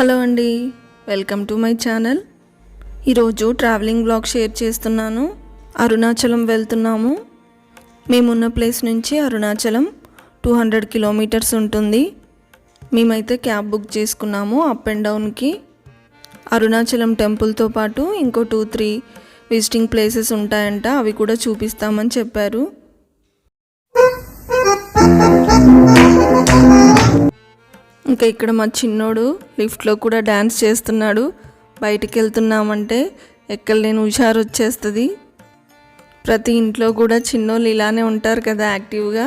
Hello అండి, welcome to my channel. ఈరోజు travelling blog share చేస్తున్నాను. అరుణాచలం వెళ్తున్నాము. మేమున్న ప్లేస్ నుంచి అరుణాచలం 200 కిలోమీటర్స్ ఉంటుంది. మేమైతే క్యాబ్ బుక్ చేసుకున్నాము అప్ అండ్ డౌన్కి. అరుణాచలం టెంపుల్తో పాటు ఇంకో 2-3 విజిటింగ్ ప్లేసెస్ ఉంటాయంట, అవి కూడా చూపిస్తామని చెప్పారు. ఇంకా ఇక్కడ మా చిన్నోడు లిఫ్ట్లో కూడా డ్యాన్స్ చేస్తున్నాడు. బయటికి వెళ్తున్నామంటే ఎక్కడలేని హుషారు వచ్చేస్తుంది. ప్రతి ఇంట్లో కూడా చిన్నోళ్ళు ఇలానే ఉంటారు కదా, యాక్టివ్గా.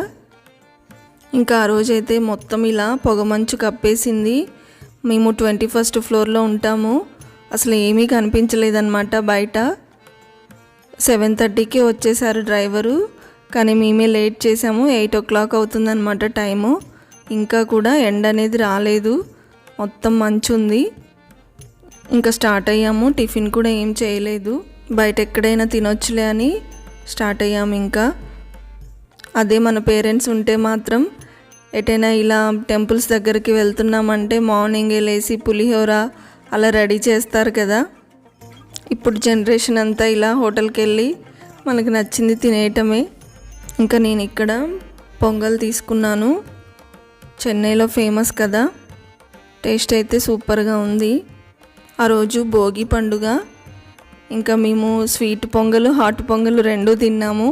ఇంకా ఆ రోజైతే మొత్తం ఇలా పొగమంచు కప్పేసింది. మేము 21st ఫ్లోర్లో ఉంటాము. అసలు ఏమీ కనిపించలేదన్నమాట బయట. 7:30కి వచ్చేసారు డ్రైవరు, కానీ మేమే లేట్ చేసాము. 8 o'clock అవుతుందన్నమాట టైము. ఇంకా కూడా ఎండ అనేది రాలేదు, మొత్తం మంచు ఉంది. ఇంకా స్టార్ట్ అయ్యాము. టిఫిన్ కూడా ఏం చేయలేదు, బయట ఎక్కడైనా తినొచ్చులే అని స్టార్ట్ అయ్యాము. ఇంకా అదే మన పేరెంట్స్ ఉంటే మాత్రం ఎటైనా ఇలా టెంపుల్స్ దగ్గరికి వెళ్తున్నామంటే మార్నింగే లేసి పులిహోర అలా రెడీ చేస్తారు కదా. ఇప్పుడు జనరేషన్ అంతా ఇలా హోటల్కి వెళ్ళి మనకు నచ్చింది తినేయటమే. ఇంకా నేను ఇక్కడ పొంగల్ తీసుకున్నాను. చెన్నైలో ఫేమస్ కదా, టేస్ట్ అయితే సూపర్గా ఉంది. ఆ రోజు భోగి పండుగ. ఇంకా మేము స్వీట్ పొంగల్, హాట్ పొంగల్ రెండూ తిన్నాము.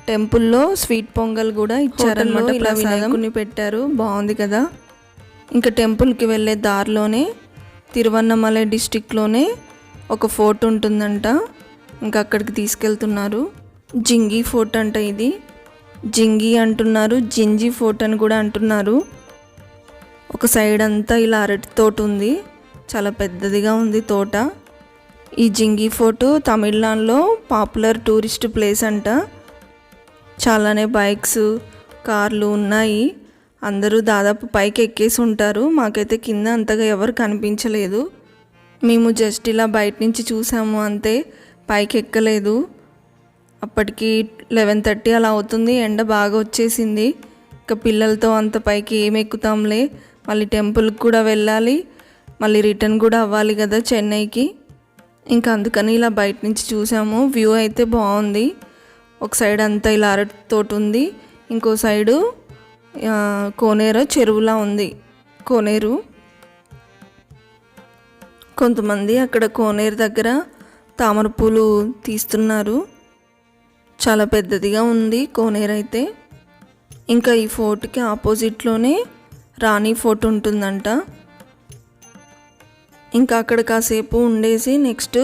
టెంపుల్లో స్వీట్ పొంగల్ కూడా ఇచ్చారన్నమాట, ఇలా వినాయకుని పెట్టారు, బాగుంది కదా. ఇంకా టెంపుల్కి వెళ్ళే దారిలోనే తిరువన్నమలై డిస్టిక్లోనే ఒక ఫోర్ట్ ఉంటుందంట, ఇంకా అక్కడికి తీసుకెళ్తున్నారు. జింగి ఫోర్ట్ అంట ఇది. జింగి అంటున్నారు, జింజీ ఫోర్ట్ అని కూడా అంటున్నారు. ఒక సైడ్ అంతా ఇలా అరటి తోట ఉంది, చాలా పెద్దదిగా ఉంది తోట. ఈ జింగి ఫోర్ట్ తమిళనాడులో పాపులర్ టూరిస్ట్ ప్లేస్ అంట. చాలానే బైక్స్, కార్లు ఉన్నాయి. అందరూ దాదాపు పైకి ఎక్కేసి ఉంటారు. మాకైతే కింద అంతగా ఎవరు కనిపించలేదు. మేము జస్ట్ ఇలా బయట నుంచి చూసాము అంతే, పైకి ఎక్కలేదు. అప్పటికి 11:30 అలా అవుతుంది. ఎండ బాగా వచ్చేసింది. ఇంకా పిల్లలతో అంత పైకి ఏం ఎక్కుతాంలే, మళ్ళీ టెంపుల్కి కూడా వెళ్ళాలి, మళ్ళీ రిటర్న్ కూడా అవ్వాలి కదా చెన్నైకి. ఇంకా అందుకని ఇలా బయట నుంచి చూసాము. వ్యూ అయితే బాగుంది. ఒక సైడ్ అంతా ఇలా అరటి తోట ఉంది, ఇంకో సైడు కోనేరు చెరువులా ఉంది. కోనేరు కొంతమంది అక్కడ కోనేరు దగ్గర తామర పూలు తీస్తున్నారు. చాలా పెద్దదిగా ఉంది కోనేరు అయితే. ఇంకా ఈ ఫోర్ట్కి ఆపోజిట్లోనే రాణి ఫోర్ట్ ఉంటుందంట. ఇంకా అక్కడ కాసేపు ఉండేసి నెక్స్ట్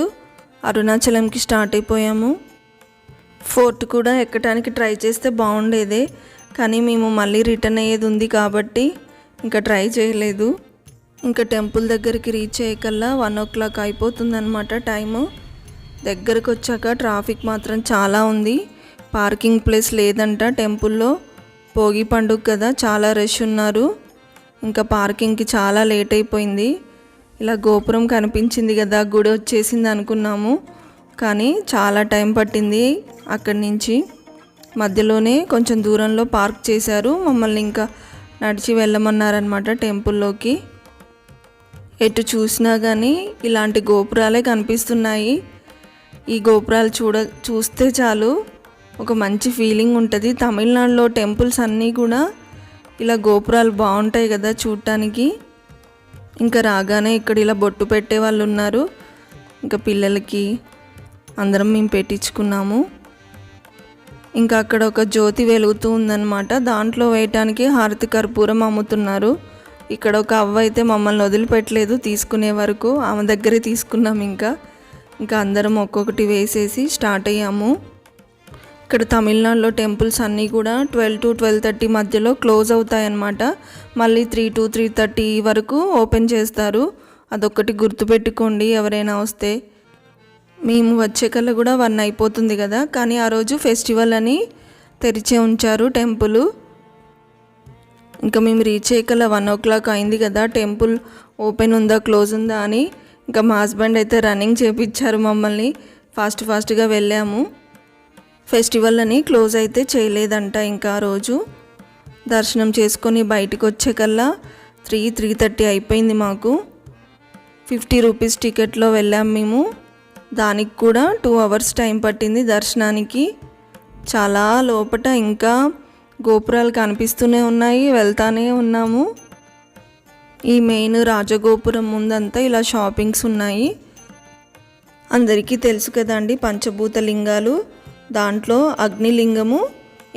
అరుణాచలంకి స్టార్ట్ అయిపోయాము. ఫోర్ట్ కూడా ఎక్కడానికి ట్రై చేస్తే బాగుండేదే, కానీ మేము మళ్ళీ రిటర్న్ అయ్యేది ఉంది కాబట్టి ఇంకా ట్రై చేయలేదు. ఇంకా టెంపుల్ దగ్గరికి రీచ్ అయ్యేకల్లా 1 o'clock అయిపోతుందన్నమాట టైము. దగ్గరకు వచ్చాక ట్రాఫిక్ మాత్రం చాలా ఉంది. పార్కింగ్ ప్లేస్ లేదంట టెంపుల్లో. భోగి పండుగ కదా, చాలా రష్ ఉన్నారు. ఇంకా పార్కింగ్కి చాలా లేట్ అయిపోయింది. ఇలా గోపురం కనిపించింది కదా, గుడి వచ్చేసింది అనుకున్నాము, కానీ చాలా టైం పట్టింది. అక్కడి నుంచి మధ్యలోనే కొంచెం దూరంలో పార్క్ చేశారు. మమ్మల్ని ఇంకా నడిచి వెళ్ళమన్నారనమాట టెంపుల్లోకి. ఎటు చూసినా కానీ ఇలాంటి గోపురాలే కనిపిస్తున్నాయి. ఈ గోపురాలు చూస్తే చాలు ఒక మంచి ఫీలింగ్ ఉంటుంది. తమిళనాడులో టెంపుల్స్ అన్నీ కూడా ఇలా గోపురాలు బాగుంటాయి కదా చూడటానికి. ఇంకా రాగానే ఇక్కడ ఇలా బొట్టు పెట్టే వాళ్ళు ఉన్నారు. ఇంకా పిల్లలకి అందరం మేము పెట్టించుకున్నాము. ఇంకా అక్కడ ఒక జ్యోతి వెలుగుతూ ఉందన్నమాట, దాంట్లో వేయటానికి హారతి కర్పూరం అమ్ముతున్నారు. ఇక్కడ ఒక అవ్వ అయితే మమ్మల్ని వదిలిపెట్టలేదు తీసుకునే వరకు, ఆమె దగ్గరే తీసుకున్నాం. ఇంకా అందరం ఒక్కొక్కటి వేసేసి స్టార్ట్ అయ్యాము. ఇక్కడ తమిళనాడులో టెంపుల్స్ అన్నీ కూడా 12 to 12:30 మధ్యలో క్లోజ్ అవుతాయన్నమాట. మళ్ళీ 3 to 3:30 వరకు ఓపెన్ చేస్తారు. అదొక్కటి గుర్తుపెట్టుకోండి ఎవరైనా వస్తే. మేము వచ్చే కల్లా కూడా 1 అయిపోతుంది కదా, కానీ ఆ రోజు ఫెస్టివల్ అని తెరిచే ఉంచారు టెంపుల్. ఇంకా మేము రీచ్ అయ్యేకల్లా 1 o'clock అయింది కదా. టెంపుల్ ఓపెన్ ఉందా క్లోజ్ ఉందా అని ఇంకా మా హస్బెండ్ అయితే రన్నింగ్ చేపించారు మమ్మల్ని. ఫాస్ట్గా వెళ్ళాము. ఫెస్టివల్ అని క్లోజ్ అయితే చేయలేదంట. ఇంకా ఆ రోజు దర్శనం చేసుకొని బయటకు వచ్చేకల్లా 3:30 అయిపోయింది మాకు. 50 రూపీస్ టికెట్లో వెళ్ళాం మేము. దానికి కూడా 2 అవర్స్ టైం పట్టింది దర్శనానికి. చాలా లోపట ఇంకా గోపురాలు కనిపిస్తూనే ఉన్నాయి, వెళ్తానే ఉన్నాము. ఈ మెయిన్ రాజగోపురం ముందంతా ఇలా షాపింగ్స్ ఉన్నాయి. అందరికీ తెలుసు కదండి పంచభూత లింగాలు. దాంట్లో అగ్నిలింగము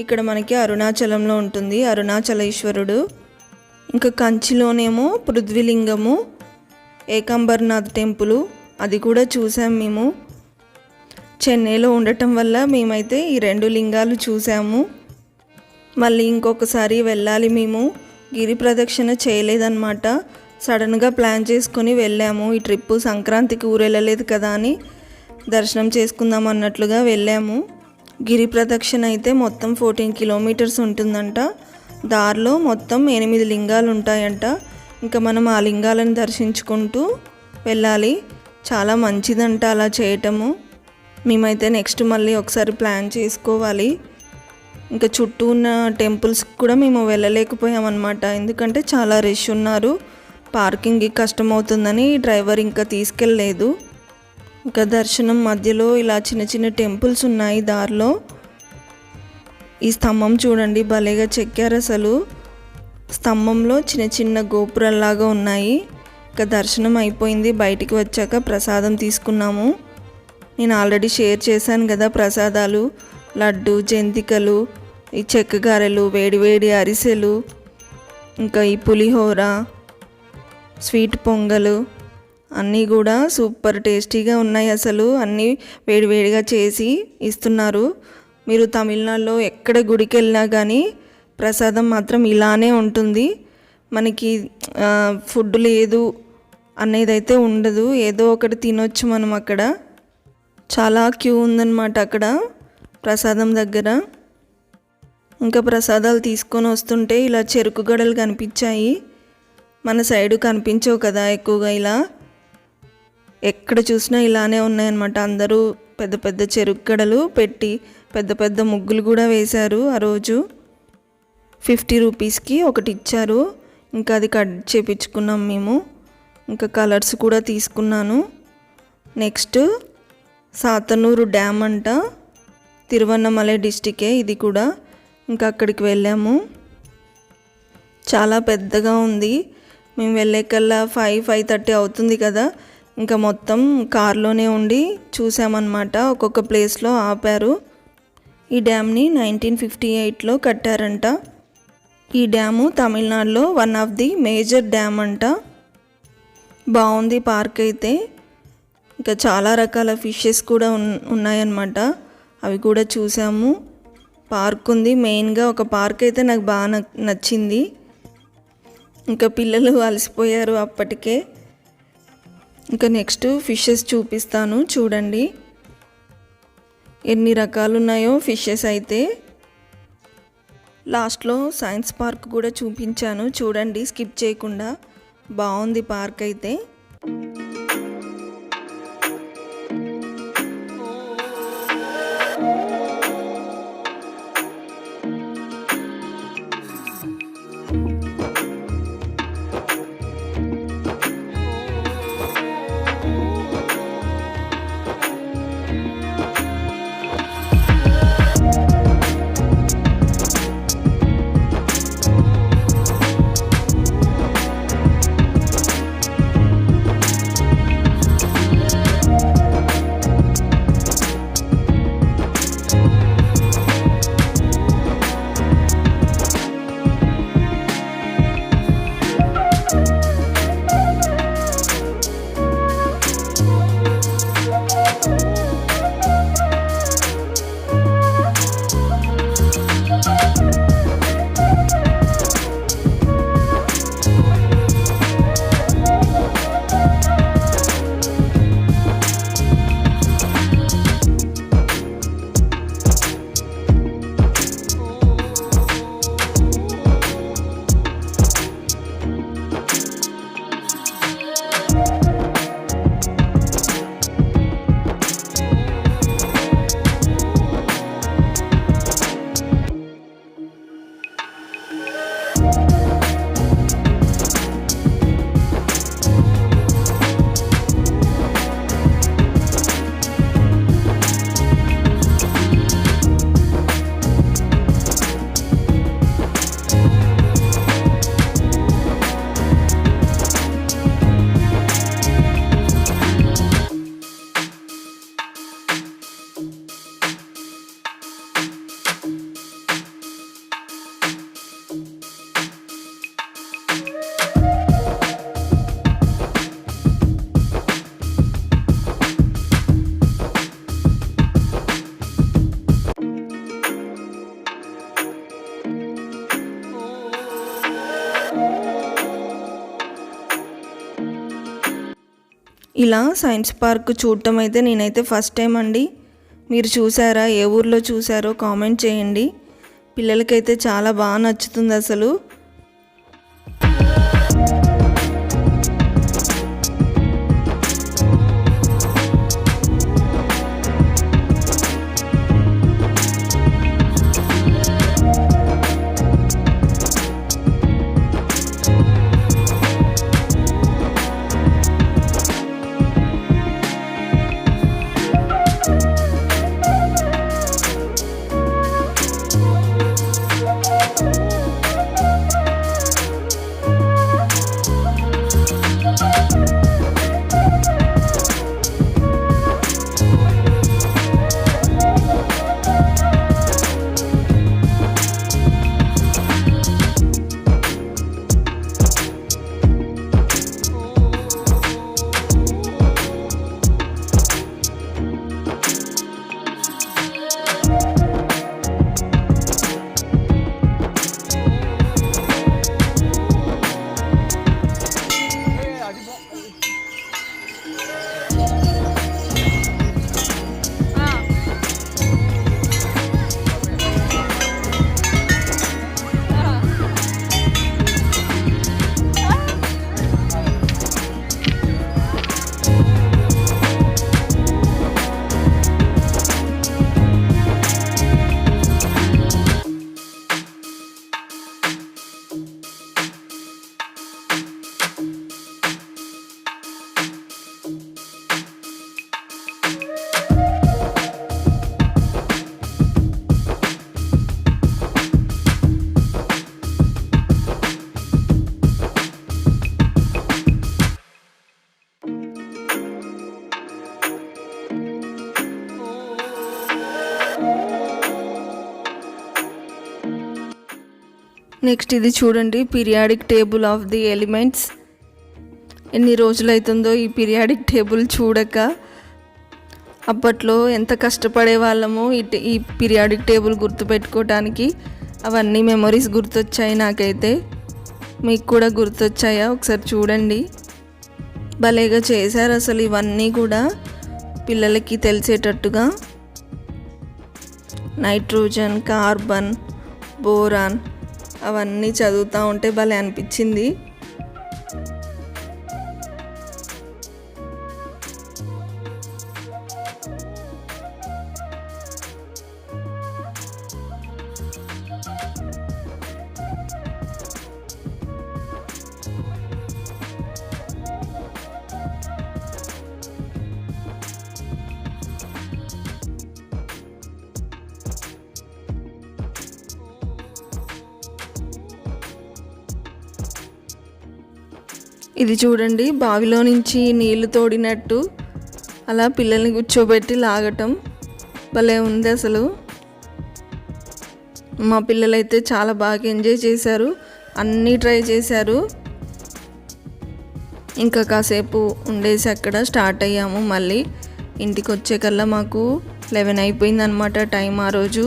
ఇక్కడ మనకి అరుణాచలంలో ఉంటుంది, అరుణాచలేశ్వరుడు. ఇంకా కంచిలోనేమో పృథ్వీలింగము, ఏకాంబర్నాథ్ టెంపుల్, అది కూడా చూసాం మేము. చెన్నైలో ఉండటం వల్ల మేమైతే ఈ 2 లింగాలు చూసాము. మళ్ళీ ఇంకొకసారి వెళ్ళాలి. మేము గిరి ప్రదక్షిణ చేయలేదన్నమాట, సడన్గా ప్లాన్ చేసుకొని వెళ్ళాము. ఈ ట్రిప్పు సంక్రాంతికి ఊరు వెళ్ళలేదు కదా అని దర్శనం చేసుకుందాం అన్నట్లుగా వెళ్ళాము. గిరి ప్రదక్షిణ అయితే మొత్తం 14 కిలోమీటర్స్ ఉంటుందంట. దారిలో మొత్తం 8 లింగాలు ఉంటాయంట. ఇంకా మనం ఆ లింగాలను దర్శించుకుంటూ వెళ్ళాలి. చాలా మంచిదంట అలా చేయటము. మేమైతే నెక్స్ట్ మళ్ళీ ఒకసారి ప్లాన్ చేసుకోవాలి. ఇంకా చుట్టూ ఉన్న టెంపుల్స్కి కూడా మేము వెళ్ళలేకపోయామన్నమాట, ఎందుకంటే చాలా రష్ ఉన్నారు. పార్కింగ్కి కష్టమవుతుందని డ్రైవర్ ఇంకా తీసుకెళ్ళలేదు. ఇంకా దర్శనం మధ్యలో ఇలా చిన్న చిన్న టెంపుల్స్ ఉన్నాయి దారిలో. ఈ స్తంభం చూడండి, భలేగా చెక్కారు అసలు. స్తంభంలో చిన్న చిన్న గోపురాల్లాగా ఉన్నాయి. ఇంకా దర్శనం అయిపోయింది. బయటికి వచ్చాక ప్రసాదం తీసుకున్నాము. నేను ఆల్రెడీ షేర్ చేశాను కదా ప్రసాదాలు, లడ్డు, జంతికలు, ఈ చెక్క గారెలు, వేడివేడి అరిసెలు, ఇంకా ఈ పులిహోర, స్వీట్ పొంగలు అన్నీ కూడా సూపర్ టేస్టీగా ఉన్నాయి అసలు. అన్నీ వేడివేడిగా చేసి ఇస్తున్నారు. మీరు తమిళనాడులో ఎక్కడ గుడికి వెళ్ళినా కానీ ప్రసాదం మాత్రం ఇలానే ఉంటుంది. మనకి ఫుడ్ లేదు అనేది అయితే ఉండదు, ఏదో ఒకటి తినొచ్చు మనం. అక్కడ చాలా క్యూ ఉందన్నమాట అక్కడ ప్రసాదం దగ్గర. ఇంకా ప్రసాదాలు తీసుకొని వస్తుంటే ఇలా చెరుకు గడలు కనిపించాయి. మన సైడు కనిపించవు కదా ఎక్కువగా. ఇలా ఎక్కడ చూసినా ఇలానే ఉన్నాయన్నమాట. అందరూ పెద్ద పెద్ద చెరుకు గడలు పెట్టి పెద్ద పెద్ద ముగ్గులు కూడా వేశారు. ఆ రోజు 50 రూపీస్కి ఒకటి ఇచ్చారు. ఇంకా అది కట్ చేపించుకున్నాం మేము. ఇంకా కలర్స్ కూడా తీసుకున్నాను. నెక్స్ట్ సాతనూరు డ్యామ్ అంట, తిరువన్నమలై డిస్టికే ఇది కూడా. ఇంకా అక్కడికి వెళ్ళాము. చాలా పెద్దగా ఉంది. మేము వెళ్ళేకల్లా 5-5:30 అవుతుంది కదా. ఇంకా మొత్తం కార్లోనే ఉండి చూసామన్నమాట. ఒక్కొక్క ప్లేస్లో ఆపారు. ఈ డ్యామ్ని 1958లో కట్టారంట. ఈ డ్యాము తమిళనాడులో one of the major dam అంట. బాగుంది పార్క్ అయితే. ఇంకా చాలా రకాల ఫిషెస్ కూడా ఉన్నాయన్నమాట, అవి కూడా చూసాము. పార్క్ ఉంది. మెయిన్గా ఒక పార్క్ అయితే నాకు బాగా నచ్చింది. ఇంకా పిల్లలు అలసిపోయారు అప్పటికే. ఇంకా నెక్స్ట్ ఫిషెస్ చూపిస్తాను చూడండి ఎన్ని రకాలు ఉన్నాయో ఫిషెస్ అయితే. లాస్ట్లో సైన్స్ పార్క్ కూడా చూపించాను చూడండి స్కిప్ చేయకుండా. బాగుంది పార్క్ అయితే. ఇలా సైన్స్ పార్క్ చూడటం అయితే నేనైతే ఫస్ట్ టైం అండి. మీరు చూసారా? ఏ ఊర్లో చూసారో కామెంట్ చేయండి. పిల్లలకైతే చాలా బాగా నచ్చుతుంది అసలు. నెక్స్ట్ ఇది చూడండి, periodic table of the elements. ఎన్ని రోజులైతుందో ఈ పీరియాడిక్ టేబుల్ చూడక. అప్పట్లో ఎంత కష్టపడే వాళ్ళమో ఈ పీరియాడిక్ టేబుల్ గుర్తుపెట్టుకోవటానికి. అవన్నీ మెమొరీస్ గుర్తొచ్చాయి నాకైతే. మీకు కూడా గుర్తొచ్చాయా? ఒకసారి చూడండి. భలేగా చేశారు అసలు ఇవన్నీ కూడా పిల్లలకి తెలిసేటట్టుగా. నైట్రోజన్, కార్బన్, బోరాన్ అవన్నీ చదువుతూ ఉంటే భలే అనిపించింది. ఇది చూడండి, బావిలో నుంచి నీళ్లు తోడినట్టు అలా పిల్లల్ని కూర్చోబెట్టి లాగటం భలే ఉంది అసలు. మా పిల్లలైతే చాలా బాగా ఎంజాయ్ చేశారు, అన్నీ ట్రై చేశారు. ఇంకా కాసేపు ఉండేసి అక్కడ స్టార్ట్ అయ్యాము. మళ్ళీ ఇంటికి వచ్చేకల్లా మాకు 11 అయిపోయింది అనమాట టైం ఆ రోజు.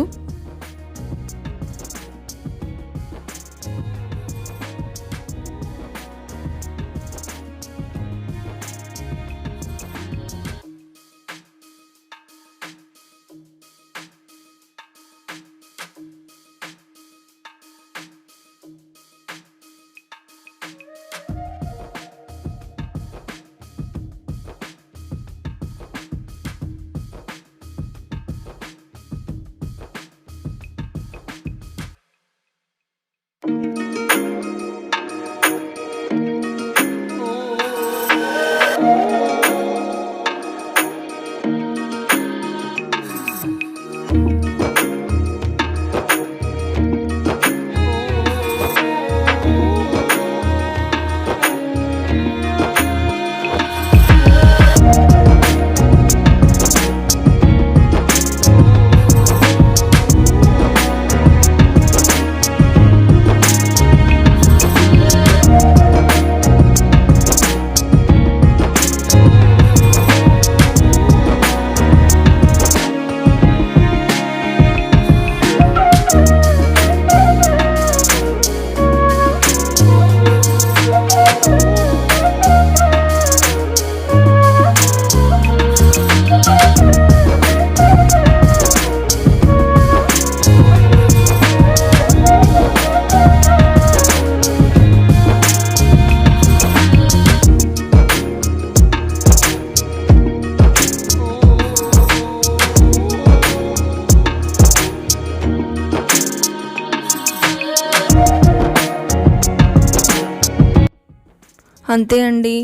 అంతే అండి,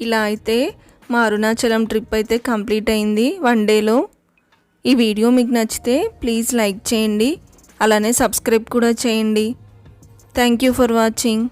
ఇలా అయితే మా అరుణాచలం ట్రిప్ అయితే కంప్లీట్ అయింది 1 డేలో. ఈ వీడియో మీకు నచ్చితే ప్లీజ్ లైక్ చేయండి, అలానే సబ్స్క్రైబ్ కూడా చేయండి. Thank you for watching.